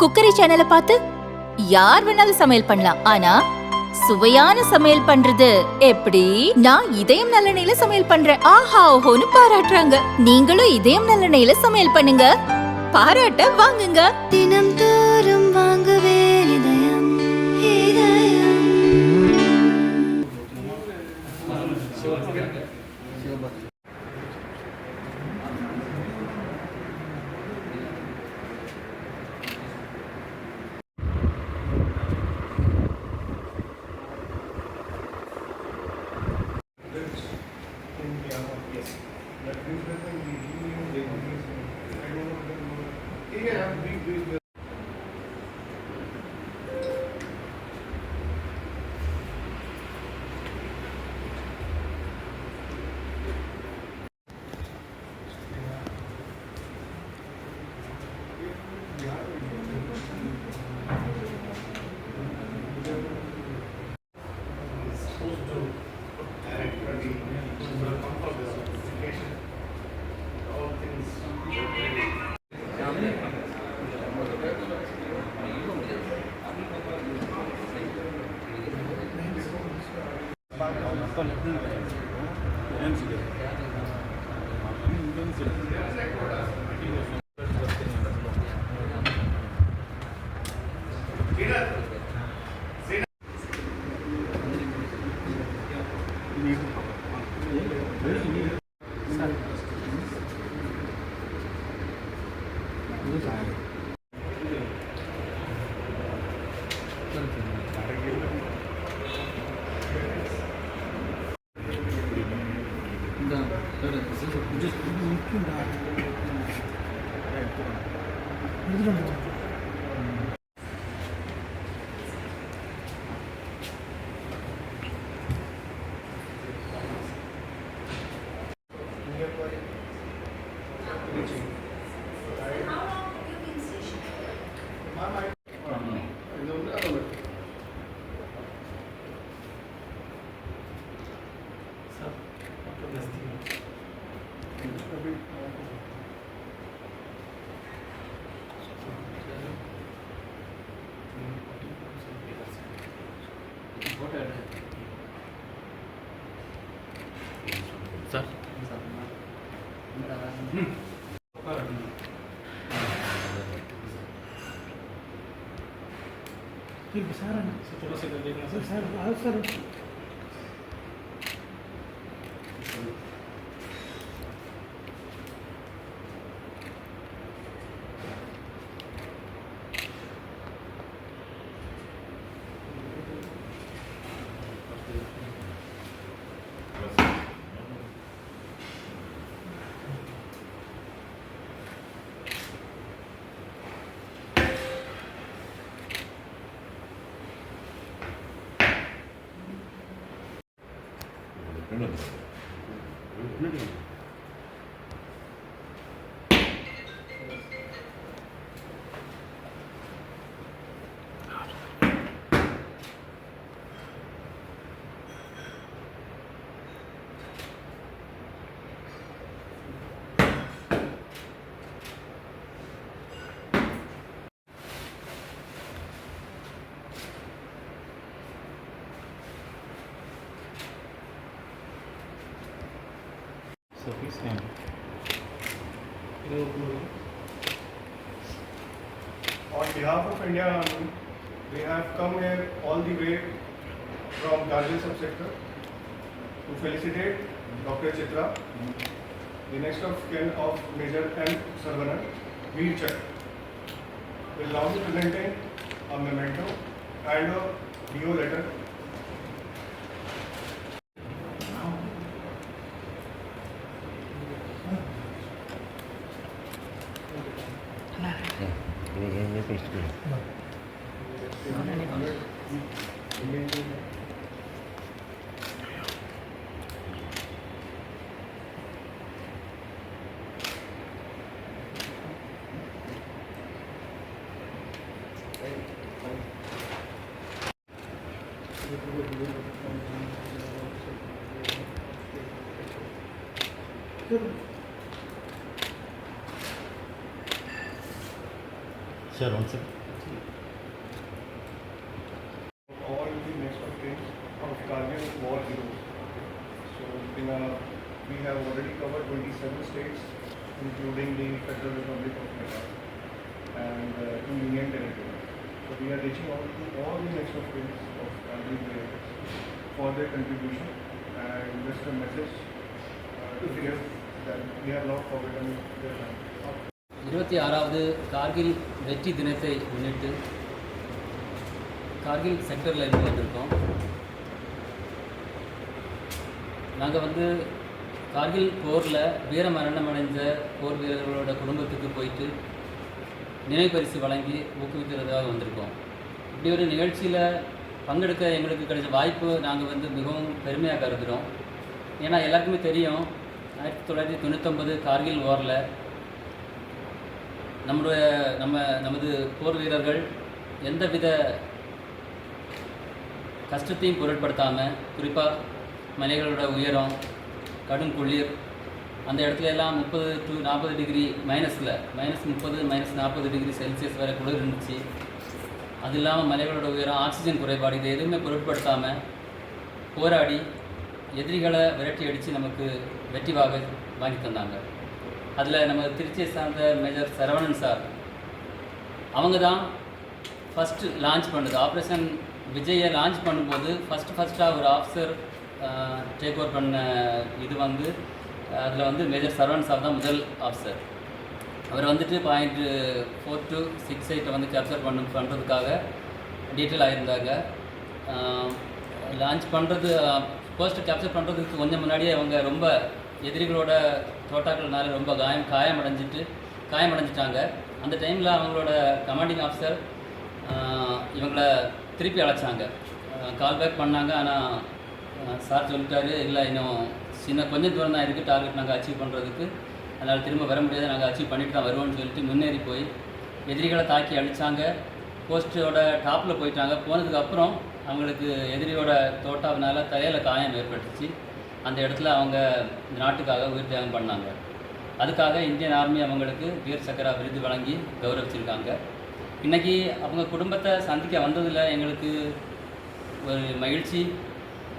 Cookery சேனலை பார்த்து யார் வேணாலும் சமையல் பண்ணலாம். ஆனா சுவையான சமையல் பண்றது எப்படி? நான் இதயம் நல்லெண்ணெயில சமையல் பண்றேன். ஆஹா ஓஹோன்னு பாராட்டுறாங்க. நீங்களும் இதயம் நல்லெண்ணெயில சமையல் பண்ணுங்க, பாராட்ட வாங்குங்க. தினம் தோறும் வாங்குவே இதயம் இதயம். So please stand. On behalf of Indian Army, we have come here all the way from Darjeeling subsector to felicitate Dr. Chitra, the next of kin of Major M. Saravanan, Veer Chak. We will now be presenting a memento and a DO letter. Ini paste dulu. Sir, one second. Kargil war heroes. So we have already covered 27 states, including the Federal Republic of Nepal and two Union territories. So we are reaching out to all the next of kin of Kargil warriors for their contribution, and just a message to them that we have not forgotten their land. 26வது Kargil வெற்றி தினத்தை முன்னிட்டு கார்கில் செக்டரில் இருந்து வந்திருக்கோம். நாங்கள் வந்து கார்கில் போரில் வீரமரணம் அடைந்த போர் வீரர்களோட குடும்பத்துக்கு போயிட்டு நினைவு பரிசு வழங்கி ஊக்குவிக்கிறதாக வந்திருக்கோம். இப்படி ஒரு நிகழ்ச்சியில் பங்கெடுக்க எங்களுக்கு கிடைச்ச வாய்ப்பு நாங்கள் வந்து மிகவும் பெருமையாக கருதுகிறோம். ஏன்னா எல்லாருக்குமே தெரியும் 1999 கார்கில் வாரில் நமது போர் வீரர்கள் எந்தவித கஷ்டத்தையும் பொருட்படுத்தாமல், குறிப்பாக மலைகளோட உயரம், கடும் குளிர், அந்த இடத்துல எல்லாம் 30 to 40 டிகிரி -30, -40 டிகிரி செல்சியஸ் வரை குளிர் இருந்துச்சு. அது இல்லாமல் மலைகளோட உயரம், ஆக்சிஜன் குறைபாடு, இது எதுவுமே பொருட்படுத்தாமல் போராடி எதிரிகளை விரட்டி அடித்து நமக்கு வெற்றி வாங்கி தந்தாங்க. அதில் நம்ம திருச்சியை சார்ந்த மேஜர் சரவணன் சார் அவங்க தான் ஃபஸ்ட்டு லான்ச் பண்ணது. ஆப்ரேஷன் விஜயை லான்ச் பண்ணும்போது ஃபஸ்ட்டாக ஒரு ஆஃபீஸர் டேக் ஓவர் பண்ண இது வந்து அதில் வந்து மேஜர் சரவணன் சார் தான் முதல் ஆஃபீஸர். அவர் வந்துட்டு .4268 வந்து கேப்சர் பண்ணுறதுக்காக டீட்டெயில் ஆகியிருந்தாங்க. லான்ச் பண்ணுறது ஃபர்ஸ்ட்டு கேப்சர் பண்ணுறதுக்கு கொஞ்சம் முன்னாடியே அவங்க ரொம்ப எதிரிகளோட தோட்டாக்கள்னால ரொம்ப காயமடைஞ்சிட்டாங்க. அந்த டைமில் அவங்களோட கமாண்டிங் ஆஃபீஸர் இவங்கள திருப்பி அழைச்சாங்க, கால் பேக் பண்ணாங்க. ஆனால் சார் சொல்லிட்டாரு, இல்லை இன்னும் கொஞ்சம் தூரம் தான் இருக்குது டார்கெட் நாங்கள் அச்சீவ் பண்ணுறதுக்கு, அதனால் திரும்ப வர முடியாது, நாங்கள் அச்சீவ் பண்ணிட்டு தான் வருவோம்னு சொல்லிட்டு முன்னேறி போய் எதிரிகளை தாக்கி அழித்தாங்க. போஸ்ட்டோட டாப்பில் போயிட்டாங்க. போனதுக்கப்புறம் அவங்களுக்கு எதிரியோட தோட்டாவினால தலையில் காயம் ஏற்பட்டுச்சு. அந்த இடத்துல அவங்க இந்த நாட்டுக்காக உயிர் தியாகம் பண்ணாங்க. அதுக்காக இந்தியன் ஆர்மி அவங்களுக்கு வீர் சக்கரா விருது வழங்கி கௌரவிச்சிருக்காங்க. இன்றைக்கி அவங்க குடும்பத்தை சந்திக்க வந்ததில் எங்களுக்கு ஒரு மகிழ்ச்சி.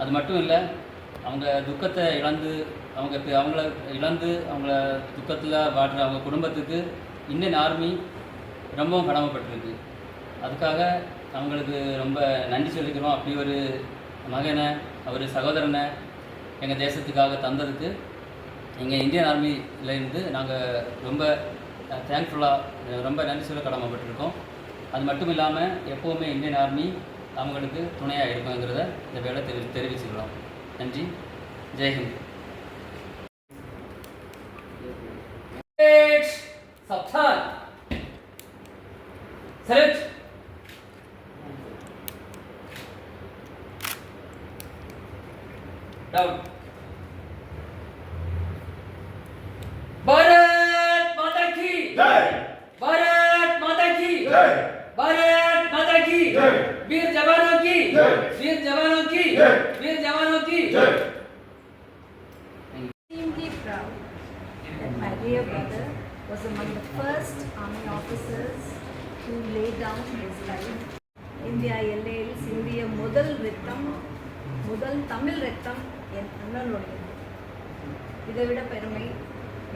அது மட்டும் இல்லை, அவங்க துக்கத்தை அவங்கள துக்கத்தில் வாடுற அவங்க குடும்பத்துக்கு இந்தியன் ஆர்மி ரொம்பவும் கடமைப்பட்டிருக்கு. அதுக்காக அவங்களுக்கு ரொம்ப நன்றி சொல்லிக்கிறோம். அப்படி ஒரு மகனை, ஒரு சகோதரனை எங்கள் தேசத்துக்காக தந்ததுக்கு எங்கள் இந்தியன் ஆர்மியிலேருந்து நாங்கள் ரொம்ப தேங்க்ஃபுல்லாக ரொம்ப நன்றி சொல்ல கடமைப்பட்டிருக்கோம். அது மட்டும் இல்லாமல் எப்போவுமே இந்தியன் ஆர்மி அவங்களுக்கு துணையாக இருக்குங்கிறத இந்த வேலை தெரிவிச்சுக்கிறோம். நன்றி. ஜெய்ஹிந்த். சப்தான் செலக்ட் down. भारत माता की जय, भारत माता की जय, भारत माता की जय, वीर जवानों की जय, वीर जवानों की जय, वीर जवानों की जय. Extremely proud that my dear brother was among the first army officers who laid down his life. India LAL இந்திய முதல் தமிழ் ரத்தம் என் அண்ணனுடையது. இதை விட பெருமை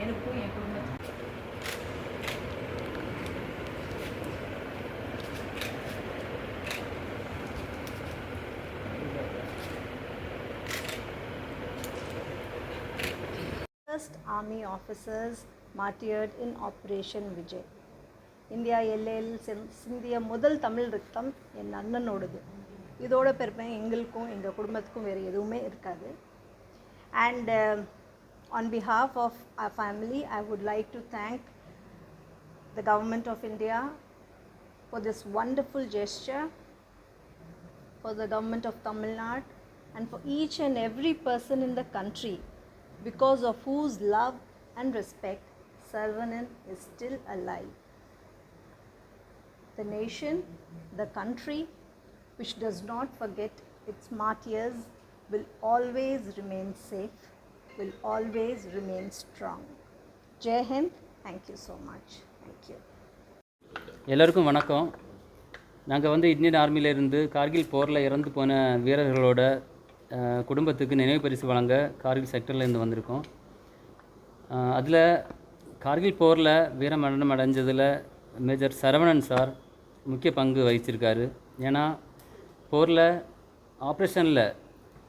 எனக்கும் என் குடும்பத்துக்கும். First army officers martyred in Operation Vijay. India LAL சிந்திய முதல் தமிழ் ரத்தம் என் அண்ணனோடது. இதோட பெருமை எங்களுக்கும் எங்கள் குடும்பத்துக்கும் வேறு எதுவுமே இருக்காது. And on behalf of our family, I would like to thank the Government of India for this wonderful gesture, for the Government of Tamil Nadu, and for each and every person in the country, because of whose love and respect Saravanan is still alive. The nation, the country, which does not forget its martyrs, will always remain safe, will always remain strong. Jai Hind. Thank you so much. Thank you. எல்லோருக்கும் வணக்கம். நாங்கள் வந்து Indian ஆர்மியிலேருந்து Kargil போரில் இறந்து போன வீரர்களோட குடும்பத்துக்கு நினைவு பரிசு வழங்க கார்கில் செக்டர்லேருந்து வந்திருக்கோம். அதில் கார்கில் போரில் வீரமரணம் அடைஞ்சதில் மேஜர் சரவணன் சார் முக்கிய பங்கு வகிச்சிருக்காரு. ஏன்னா போரில் ஆப்ரேஷனில்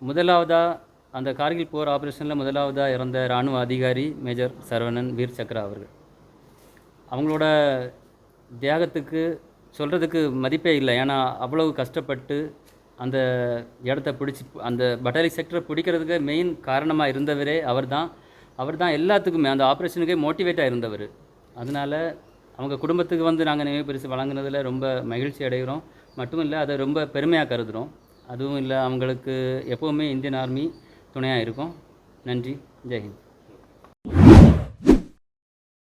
முதலாவதாக அந்த கார்கில் போர் ஆப்ரேஷனில் முதலாவதாக இறந்த இராணுவ அதிகாரி மேஜர் சரவணன் வீர் சக்ரா அவர்கள். அவங்களோட தியாகத்துக்கு சொல்கிறதுக்கு மதிப்பே இல்லை. ஏன்னா அவ்வளவு கஷ்டப்பட்டு அந்த இடத்த பிடிச்சி அந்த பட்டாலிக் செக்டரை பிடிக்கிறதுக்கு மெயின் காரணமாக இருந்தவரே அவர் தான் எல்லாத்துக்குமே அந்த ஆப்ரேஷனுக்கே மோட்டிவேட்டாக இருந்தவர். அதனால் அவங்க குடும்பத்துக்கு வந்து நாங்கள் நினைவு பரிசு வழங்குனதில் ரொம்ப மகிழ்ச்சி அடைகிறோம். மட்டும் இல்லை, அதை ரொம்ப பெருமையாக கருதுகிறோம். அதுவும் இல்லை, அவங்களுக்கு எப்போவுமே இந்தியன் ஆர்மி துணையாக இருக்கும். நன்றி. ஜெய்ஹிந்த்.